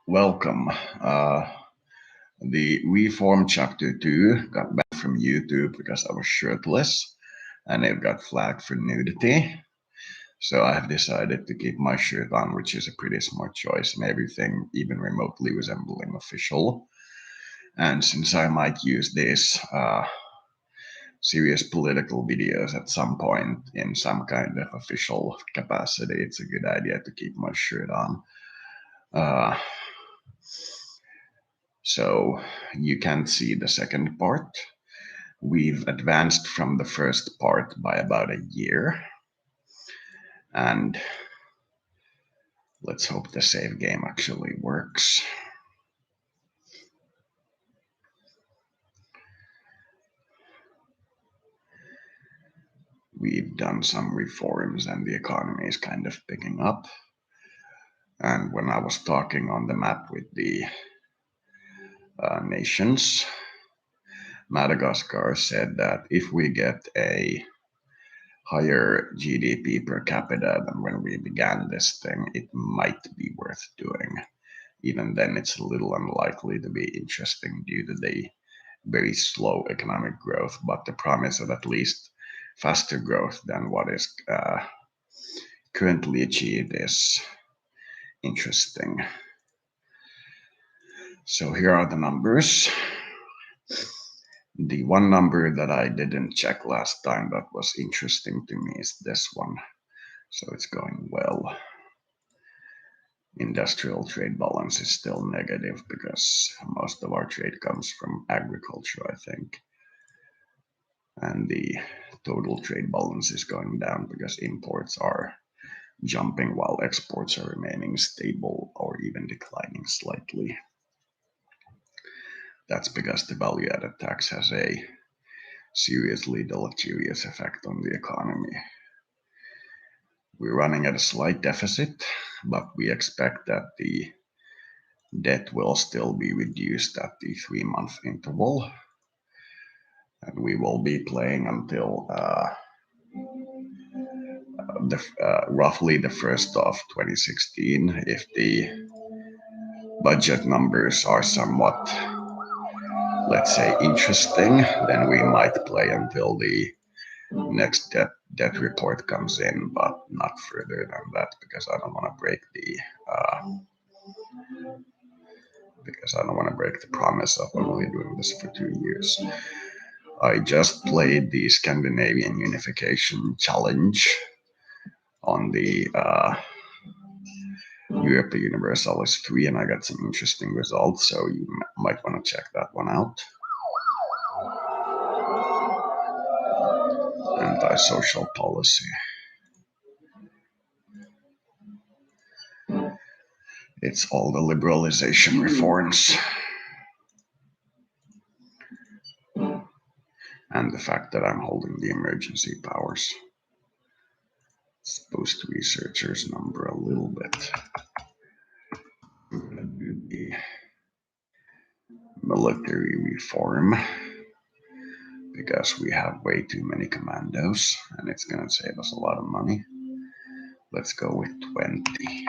Welcome. The Reform Chapter 2 got banned from YouTube because I was shirtless and it got flagged for nudity. So I have decided to keep my shirt on, which is a pretty smart choice and everything even remotely resembling official. And since I might use this serious political videos at some point in some kind of official capacity, it's a good idea to keep my shirt on. Uh, so you can't see the second part. We've advanced from the first part by about a year, and let's hope the save game actually works. We've done some reforms and the economy is kind of picking up. And when I was talking on the map with the nations, Madagascar said that if we get a higher GDP per capita than when we began this thing, it might be worth doing. Even then, it's a little unlikely to be interesting due to the very slow economic growth, but the promise of at least faster growth than what is currently achieved is interesting. So here are the numbers. The one number that I didn't check last time that was interesting to me is this one. So it's going well. Industrial trade balance is still negative because most of our trade comes from agriculture, I think. And the total trade balance is going down because imports are jumping while exports are remaining stable or even declining slightly. That's because the value added tax has a seriously deleterious effect on the economy. We're running at a slight deficit, but we expect that the debt will still be reduced at the 3 month interval. And we will be playing until roughly the first of 2016. If the budget numbers are somewhat, let's say, interesting, then we might play until the next debt report comes in, but not further than that because I don't want to break the promise of only doing this for 2 years. I just played the Scandinavian Unification Challenge on the Europa Universalis 3, and I got some interesting results, so you might want to check that one out. Anti-social policy. It's all the liberalization reforms and the fact that I'm holding the emergency powers. It's supposed to researchers number a little bit. I'm gonna do the military reform because we have way too many commandos and it's gonna save us a lot of money. Let's go with 20.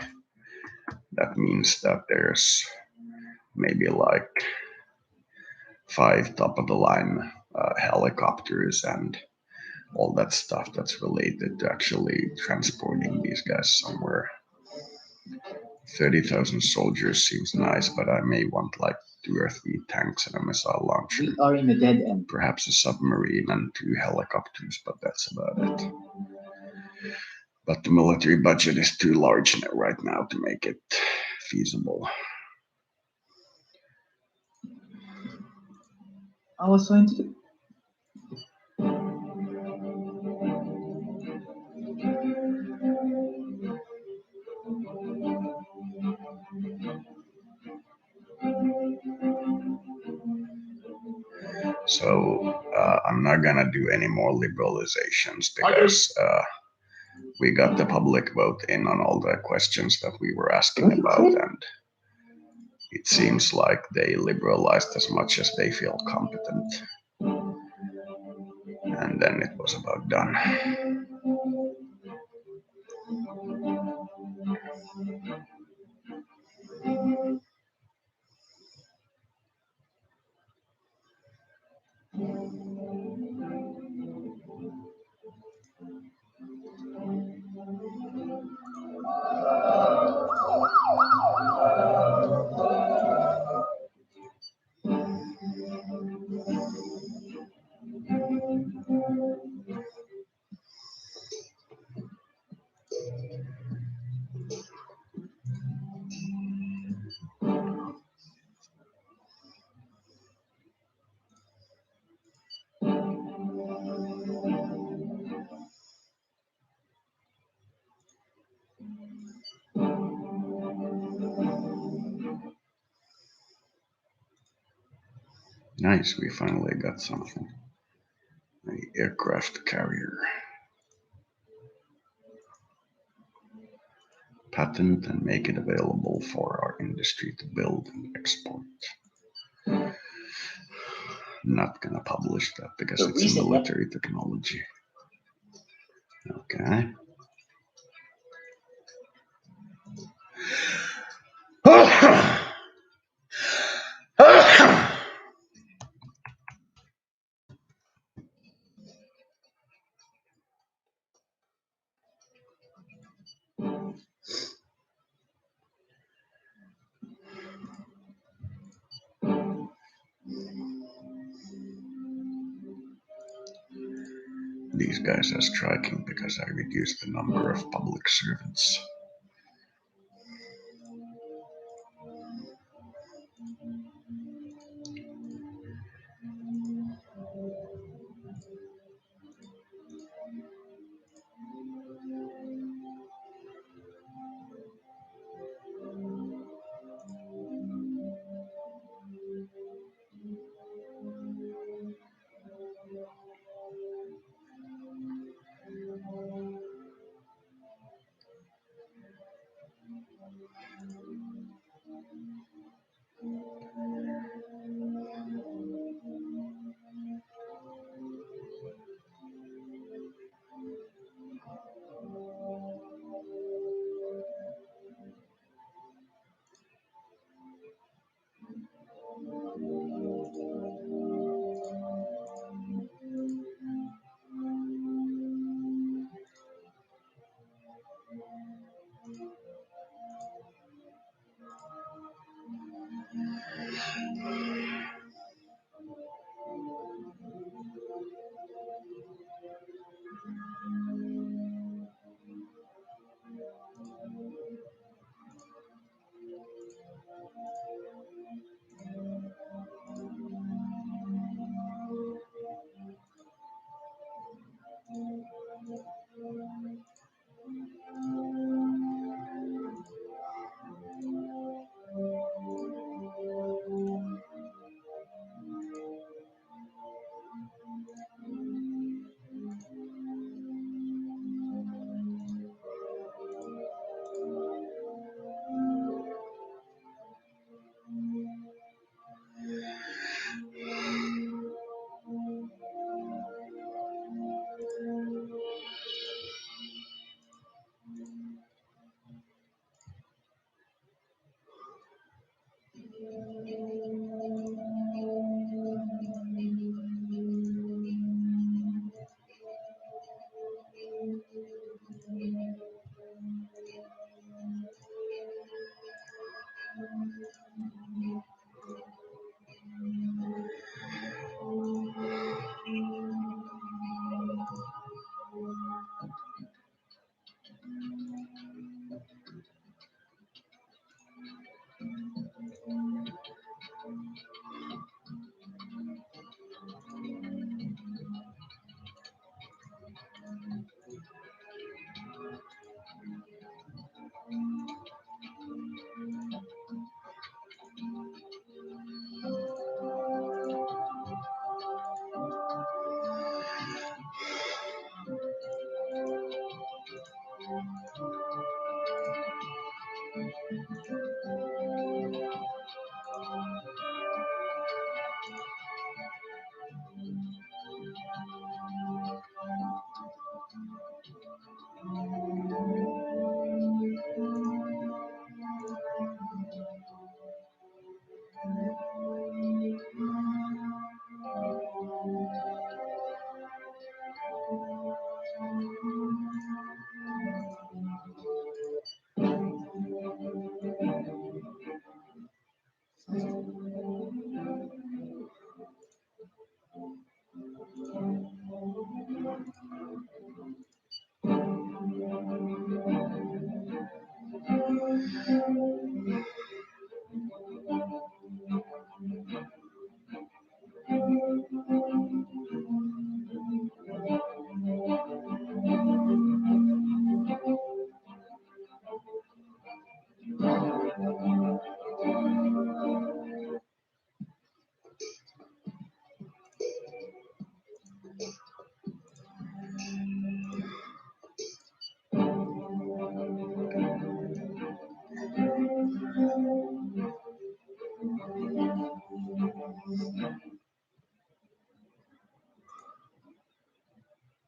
That means that there's maybe like 5 top of the line helicopters and all that stuff that's related to actually transporting these guys somewhere. 30,000 soldiers seems nice, but I may want like 2 or 3 tanks and a missile launcher. We are in a dead end. Perhaps a submarine and 2 helicopters, but that's about it. But the military budget is too large right now to make it feasible. I was going to. So I'm not gonna do any more liberalizations because we got the public vote in on all the questions that we were asking about, and it seems like they liberalized as much as they feel competent. And then it was about done. Nice, we finally got something. The aircraft carrier. Patent and make it available for our industry to build and export. Not gonna publish that because So it's a reset that. military technology. Okay. These guys are striking because I reduced the number of public servants.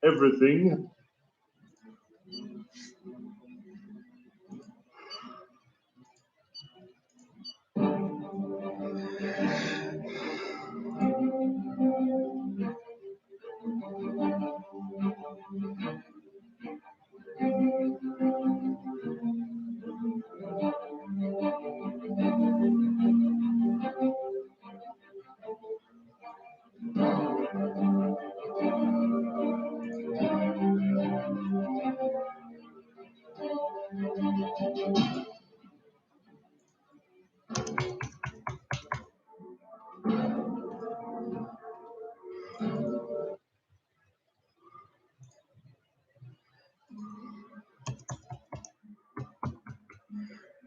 everything.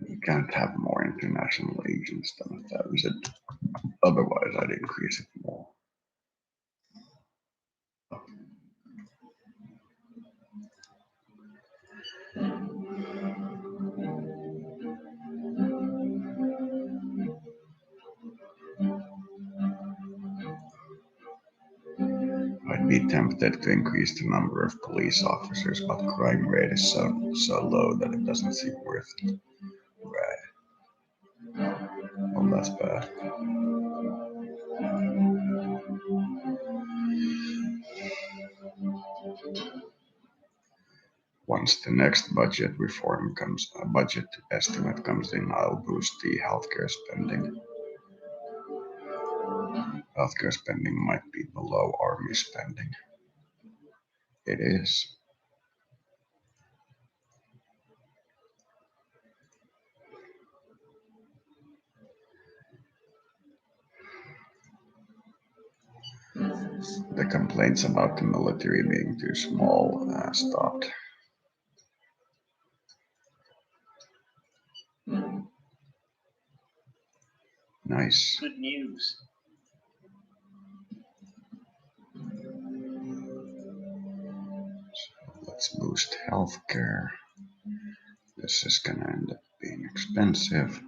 You can't have more international agents than 1,000. Otherwise, I'd increase it more. I'd be tempted to increase the number of police officers, but crime rate is so low that it doesn't seem worth it. Right. Well, that's bad. Once the next budget estimate comes in, I'll boost the healthcare spending. Healthcare spending might be below army spending. It is. The complaints about the military being too small stopped. Nice. Good news. Let's boost healthcare. This is gonna end up being expensive.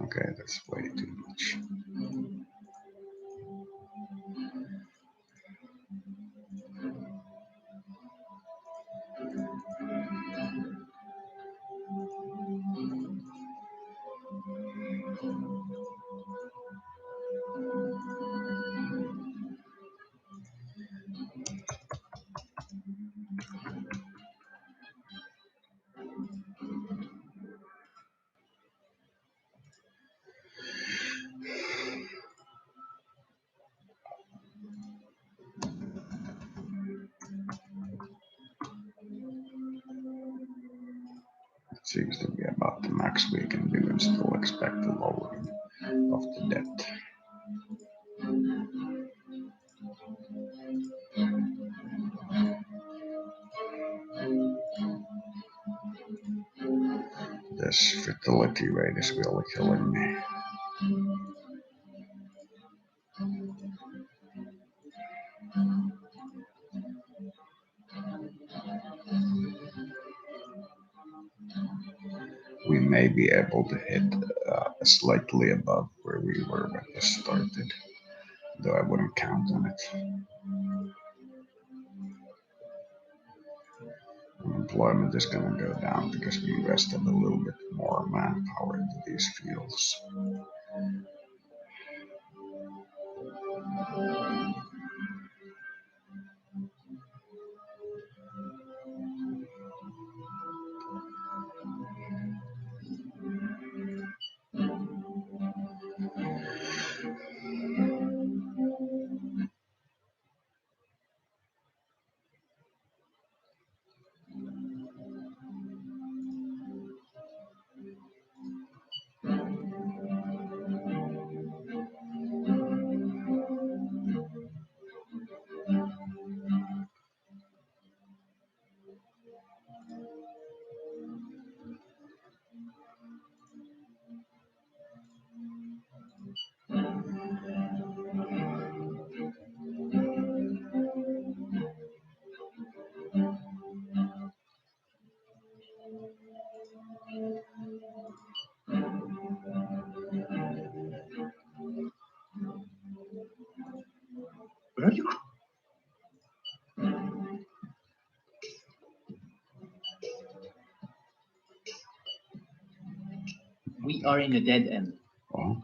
Okay, that's way too much. It seems to be about the max we can do and still expect a lowering of the debt. This fertility rate is really killing me. We may be able to hit slightly above where we were when this started, though I wouldn't count on it. Unemployment is going to go down because we invested a little bit more manpower into these fields. Are you? We are in a dead end. Oh,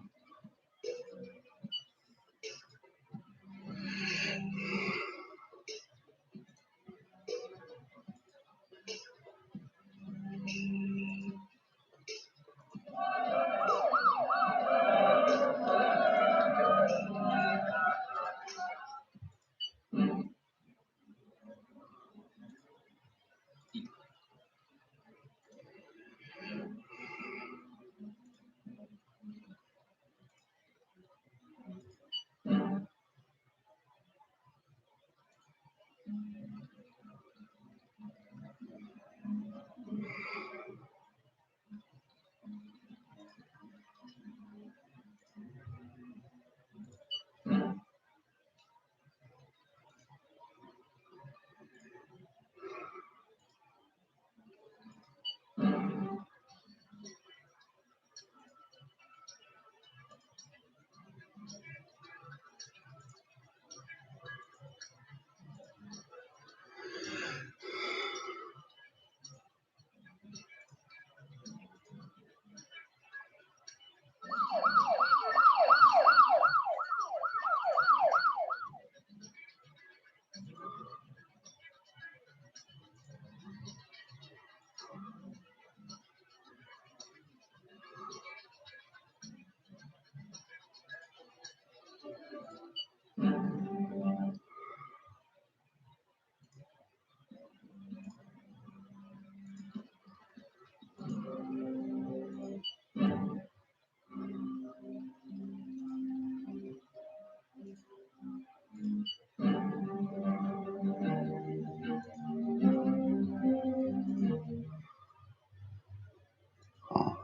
oh.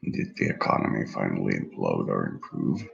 Did the economy finally implode or improve?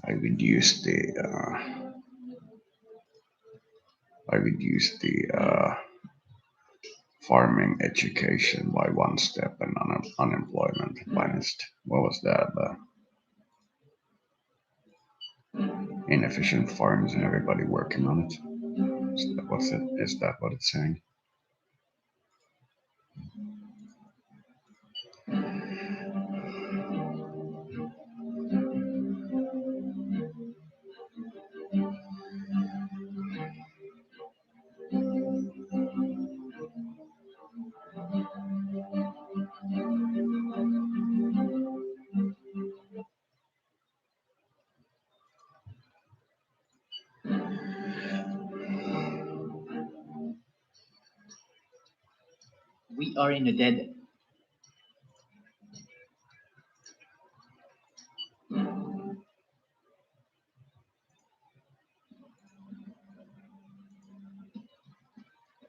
I reduced the I reduced the farming education by one step and unemployment vanished. What was that? Inefficient farms and everybody working on it. Is that what it's saying? We are in a dead end.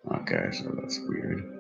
Okay, so that's weird.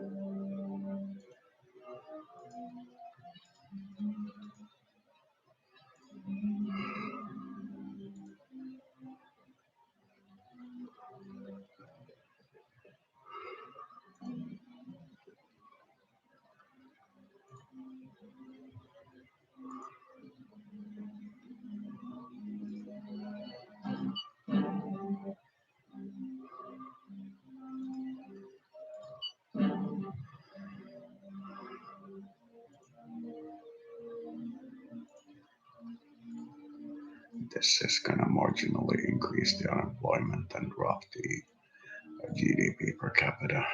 This is gonna marginally increase the unemployment and drop the GDP per capita.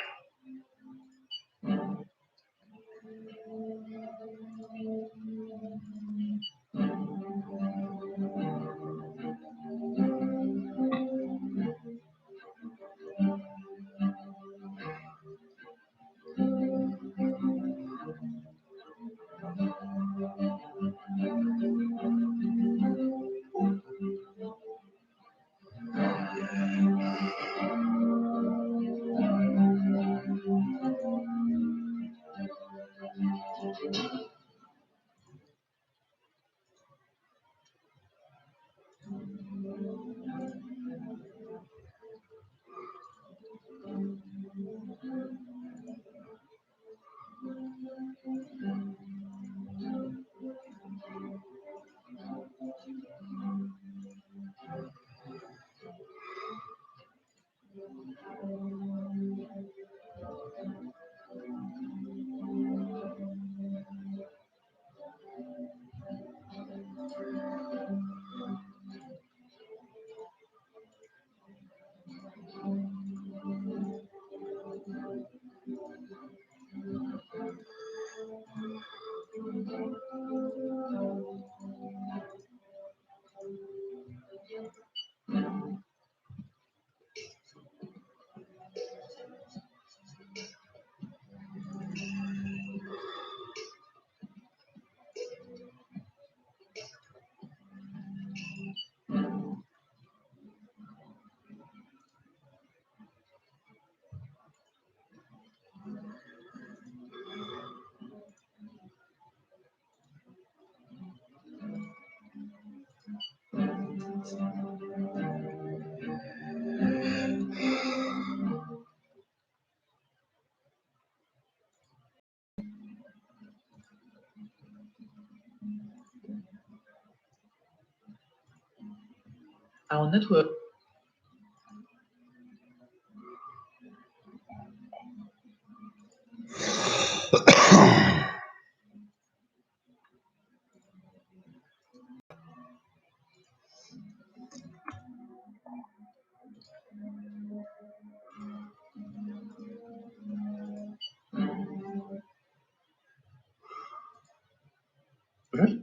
Our network. Right?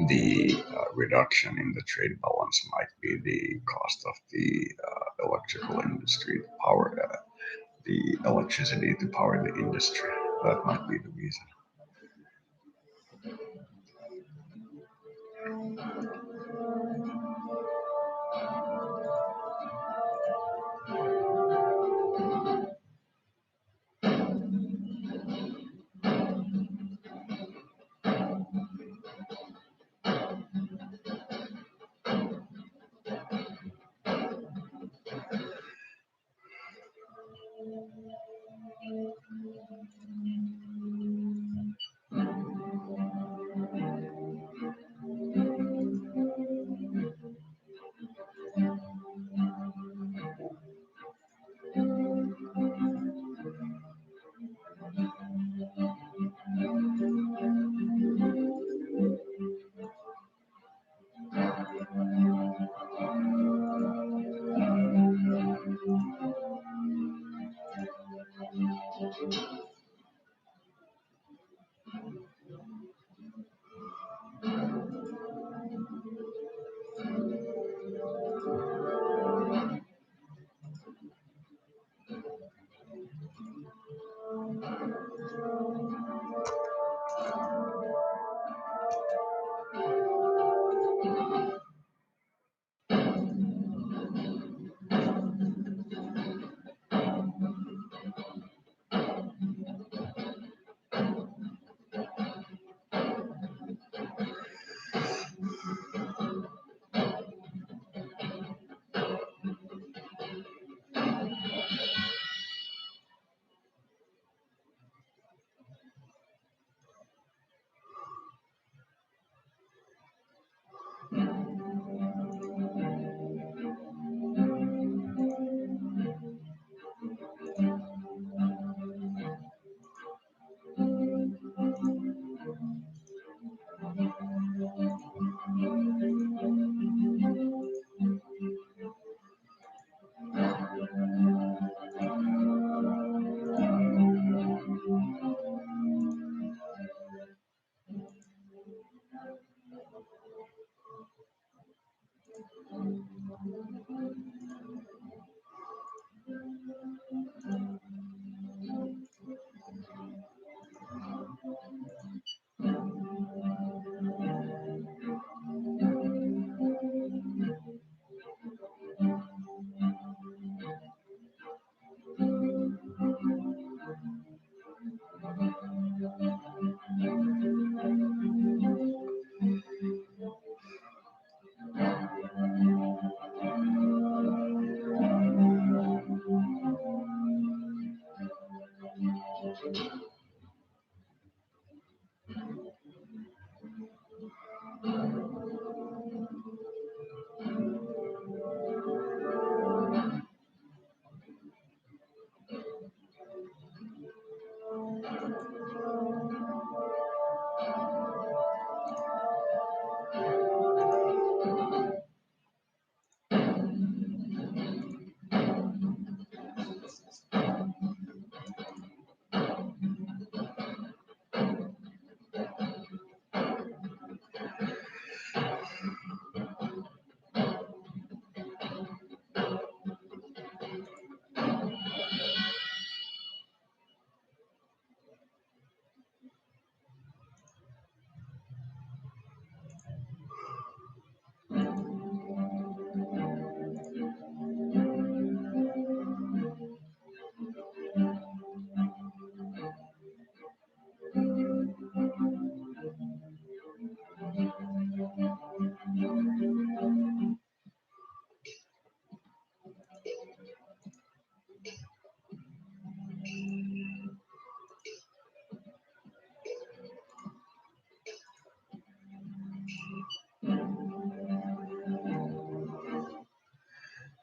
The reduction in the trade balance might be the cost of the electrical industry, power the electricity to power the industry. That might be the reason.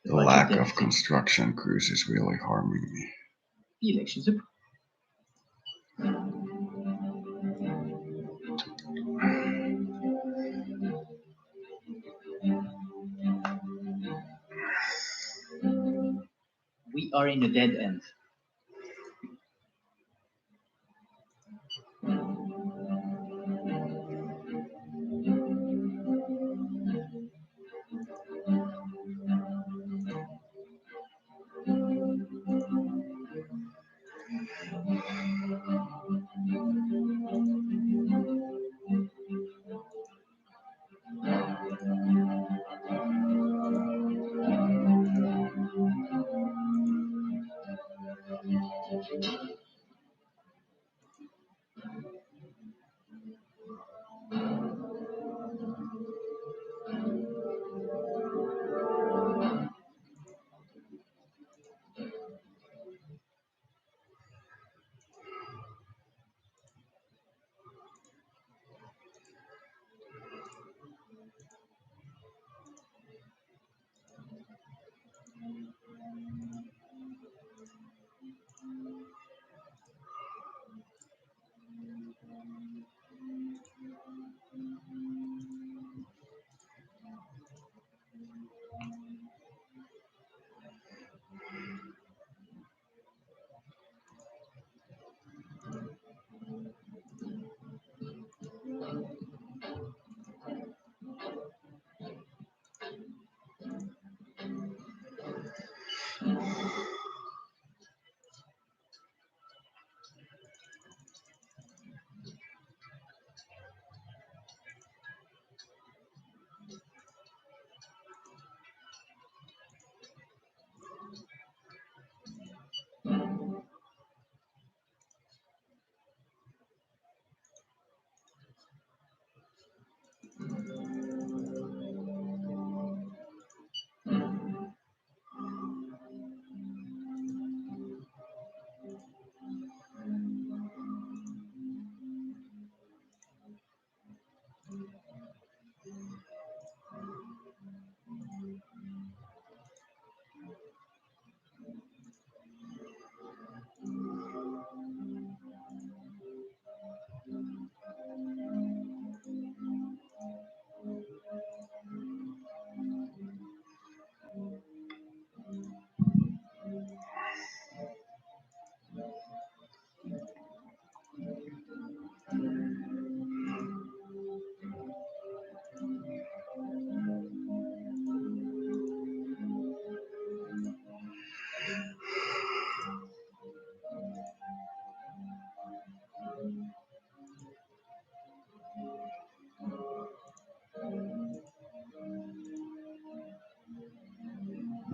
The lack of construction crews is really harming me. The elections approved. We are in a dead end.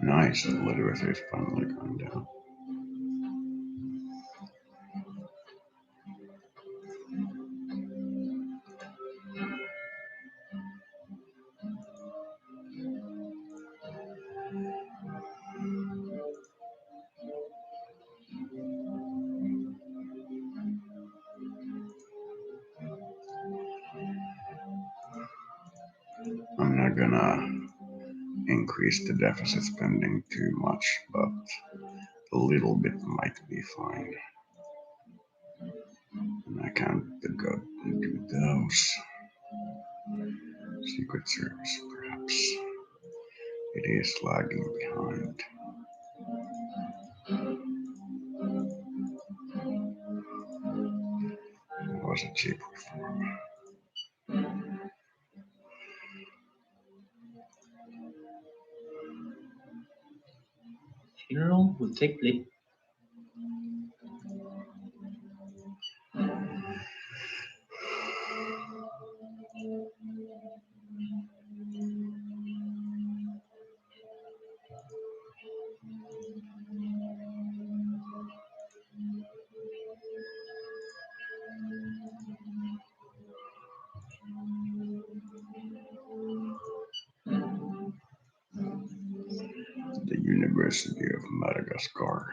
Nice, the literacy is finally going down. I'm not gonna increase the deficit spending too much, but a little bit might be fine. And I can't go do those. Secret Service, perhaps. It is lagging behind. It was a cheap reform. Funeral will take place. The University of Madagascar.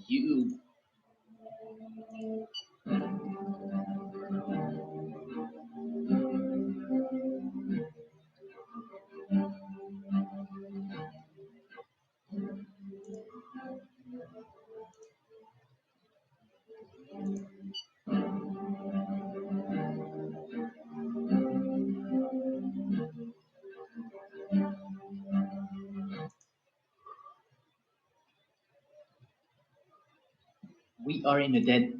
You. We are in a dead.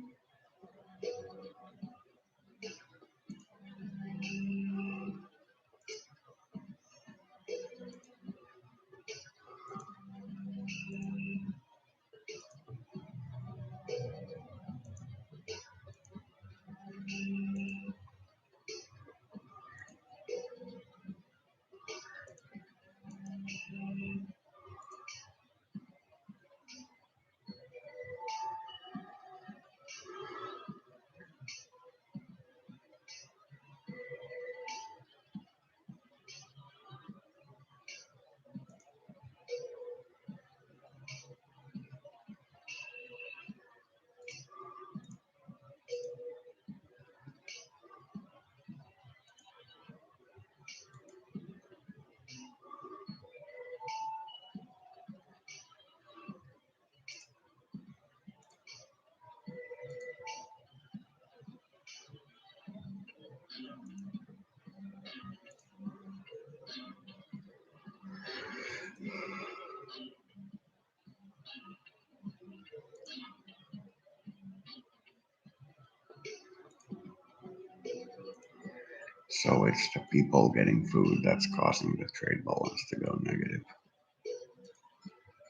So it's the people getting food that's causing the trade balance to go negative.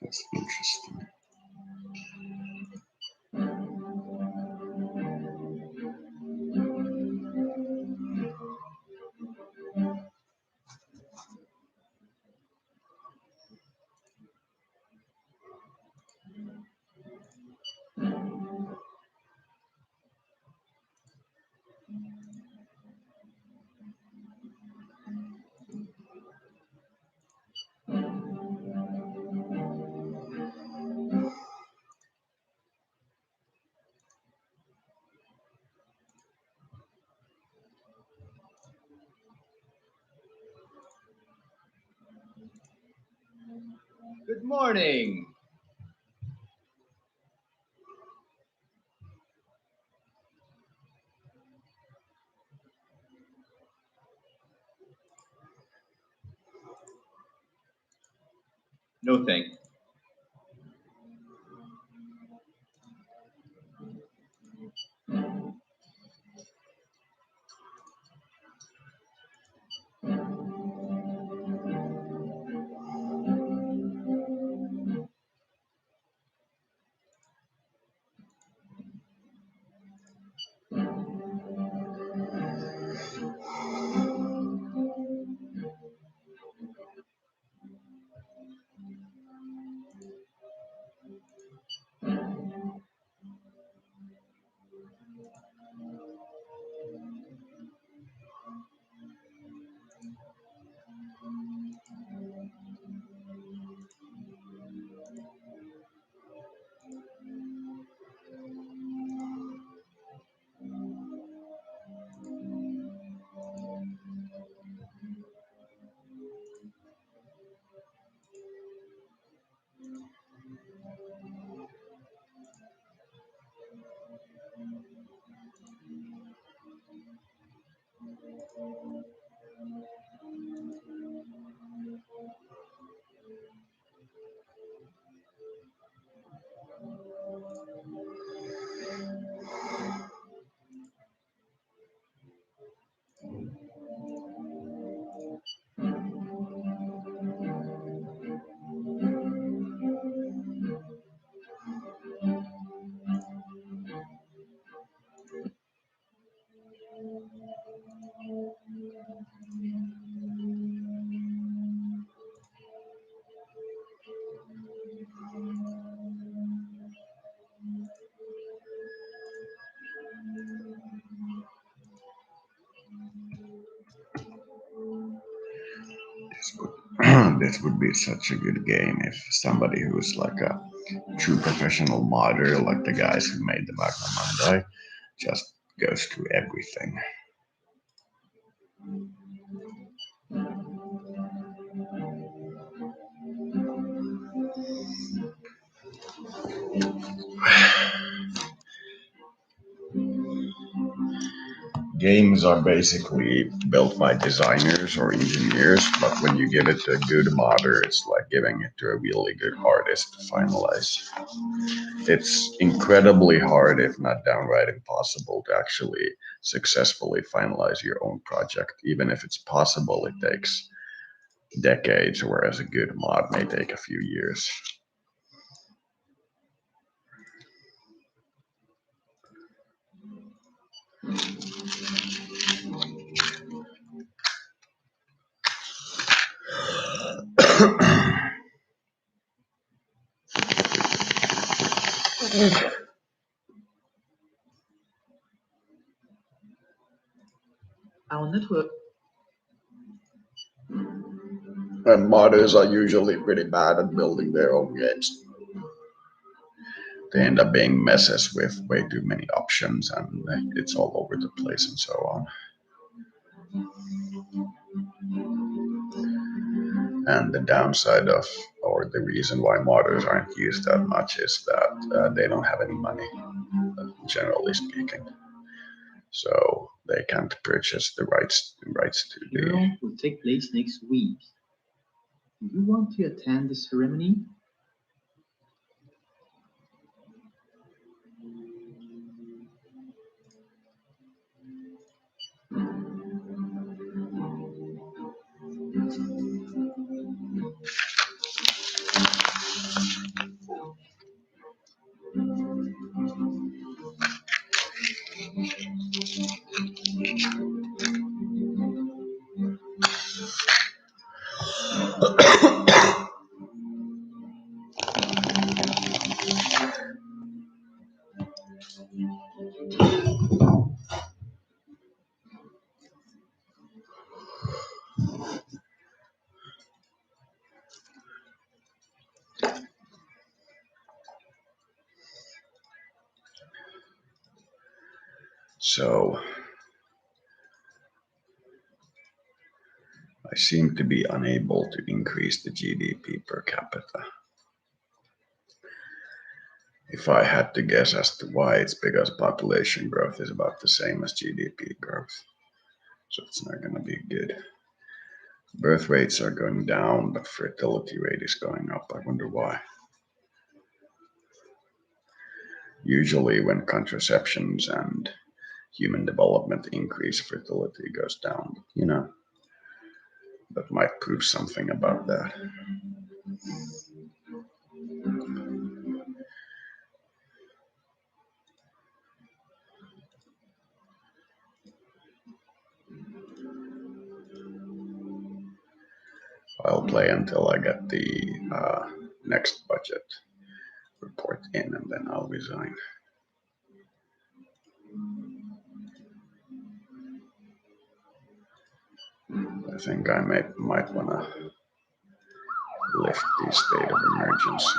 That's interesting. Good morning. No thank. This would, this would be such a good game if somebody who's like a true professional modder, like the guys who made the Magna Mandai, just goes through everything. Games are basically built by designers or engineers, but when you give it to a good modder, it's like giving it to a really good artist to finalize. It's incredibly hard, if not downright impossible, to actually successfully finalize your own project. Even if it's possible, it takes decades, whereas a good mod may take a few years. Our network. And modders are usually pretty bad at building their own games. They end up being messes with way too many options and it's all over the place and so on. And the downside of, or the reason why modders aren't used that much is that they don't have any money, generally speaking. So they can't purchase the rights to the. Funeral will take place next week. Do you want to attend the ceremony? So I seem to be unable to increase the GDP per capita. If I had to guess as to why, it's because population growth is about the same as GDP growth. So it's not going to be good. Birth rates are going down, but fertility rate is going up. I wonder why. Usually, when contraceptions and human development increase, fertility goes down. That might prove something about that. I'll play until I get the next budget report in, and then I'll resign. I think I might want to lift the state of emergency.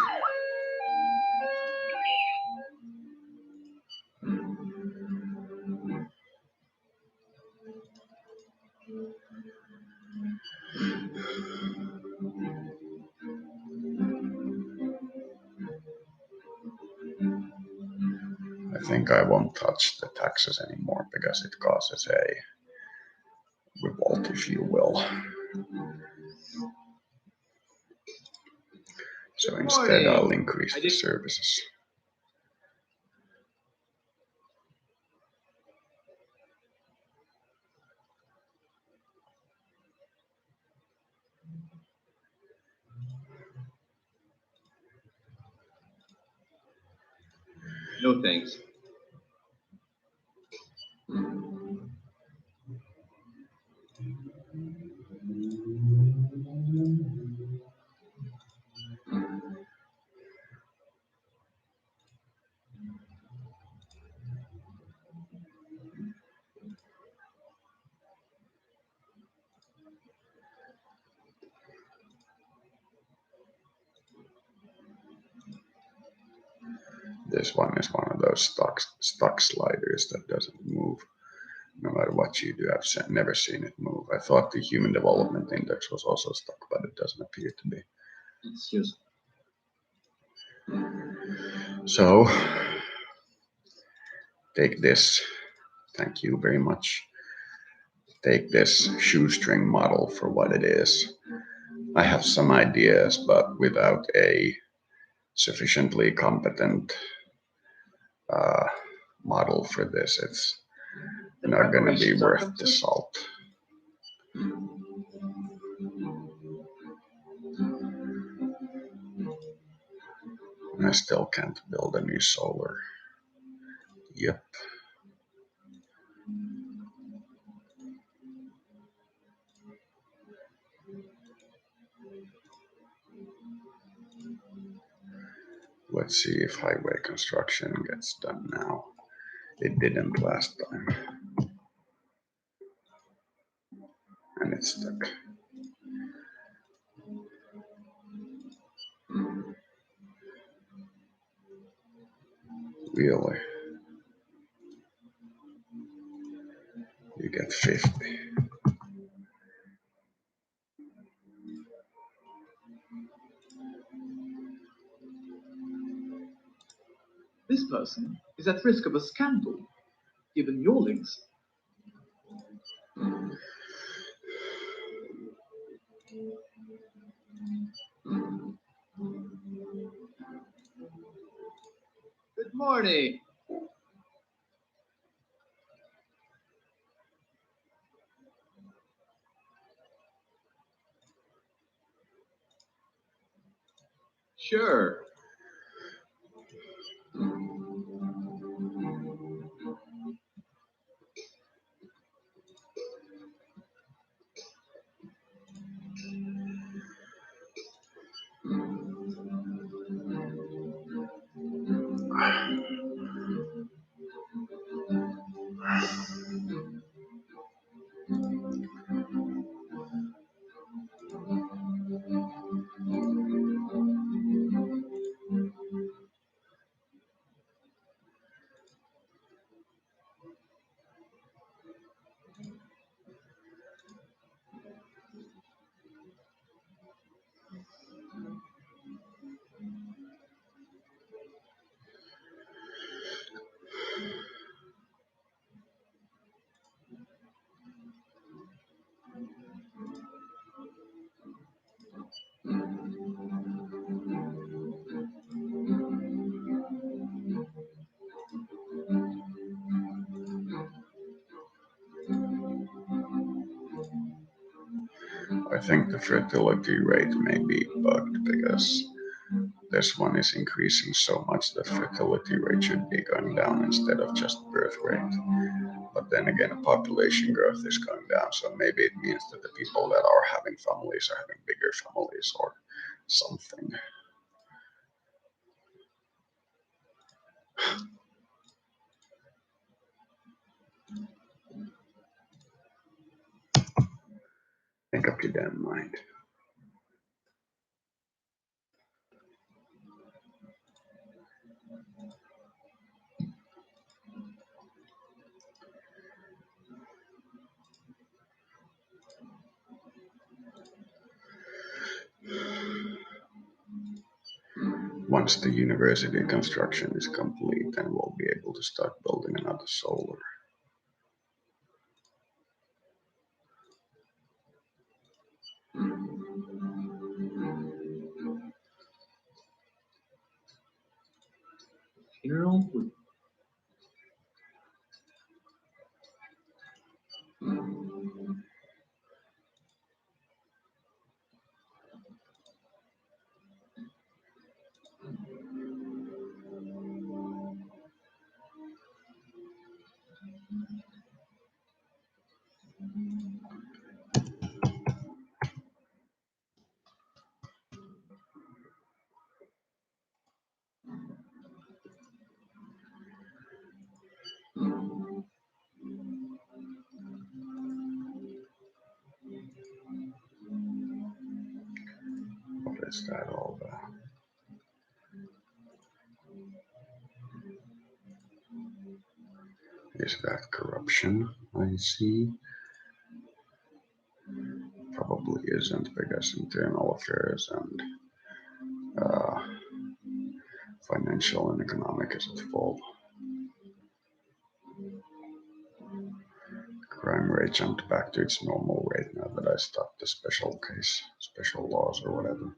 I think I won't touch the taxes anymore because it causes a revolt, if you will. So instead, I'll increase the services. No thanks. This one is one of those stock sliders that doesn't move no matter what you do. I've never seen it move. I thought the Human Development Index was also stuck, but it doesn't appear to be. It's just So, take this. Thank you very much. Take this shoestring model for what it is. I have some ideas, but without a sufficiently competent uh, model for this, it's the not going to be preparations are worth the complete. salt. I still can't build a new solar. Yep. Let's see if highway construction gets done now. It didn't last time. And it's stuck. Really? You get 50. This person is at risk of a scandal, given your links. Good morning. Sure. I think the fertility rate may be bugged because this one is increasing so much that fertility rate should be going down instead of just birth rate. But then again, population growth is going down, so maybe it means that the people that are having families are having bigger families or something. Make up your damn mind. Once the university construction is complete, then we'll be able to start building another solar. Funeral with What is that all about? Is that corruption? I see. Probably isn't because internal affairs and uh, financial and economic is at fault. Crime rate jumped back to its normal rate now that I stopped the special case, special laws or whatever.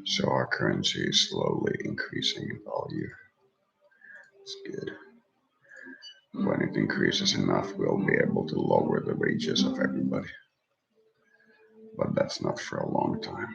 So our currency is slowly increasing in value. It's good. When it increases enough, we'll be able to lower the wages of everybody. But that's not for a long time.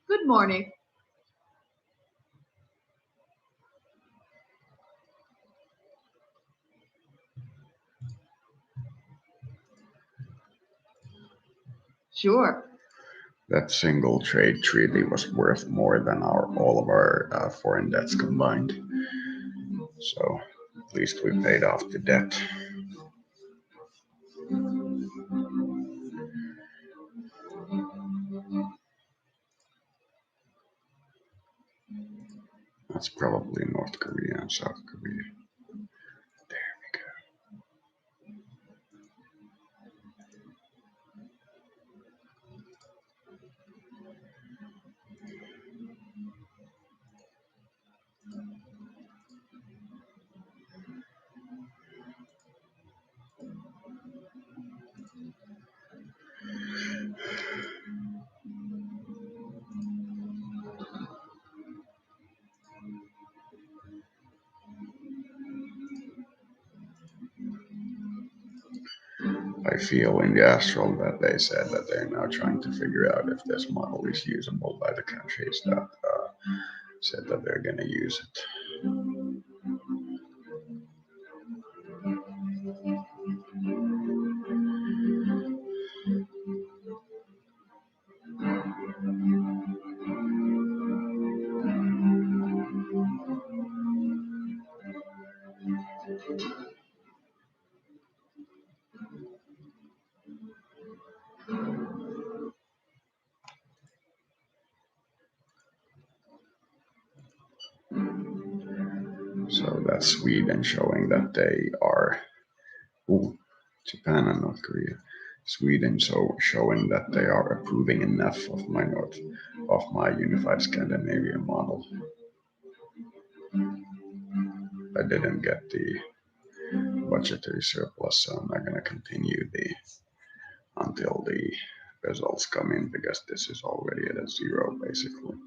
Good morning. Sure. That single trade treaty was worth more than all of our foreign debts combined. So at least we paid off the debt. That's probably North Korea and South Korea. There we go. I feel in the astral that they said that they're now trying to figure out if this model is usable by the countries that said that they're going to use it. So that's Sweden showing that they are. Ooh, Japan and North Korea. Sweden showing that they are approving enough of my unified Scandinavian model. I didn't get the budgetary surplus, so I'm not going to continue until the results come in because this is already at a zero basically.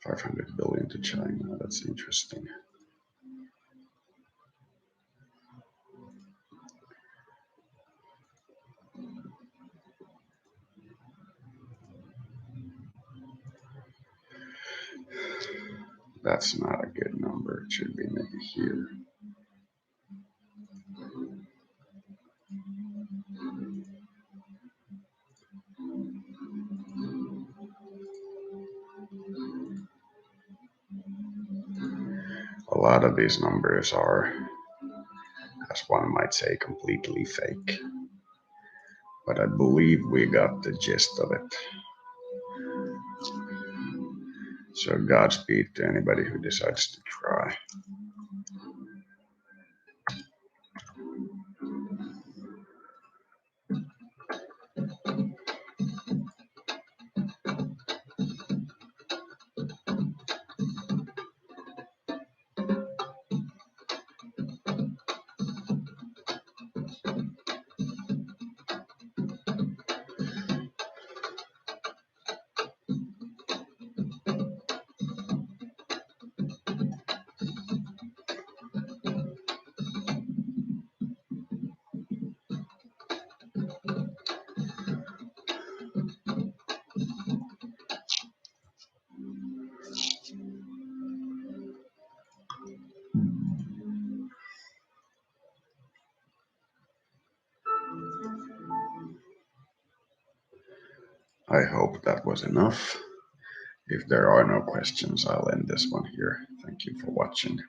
$500 billion to China. That's interesting. That's not a good number. It should be maybe here. A lot of these numbers are, as one might say, completely fake. But I believe we got the gist of it. So Godspeed to anybody who decides to try. I hope that was enough. If there are no questions, I'll end this one here. Thank you for watching.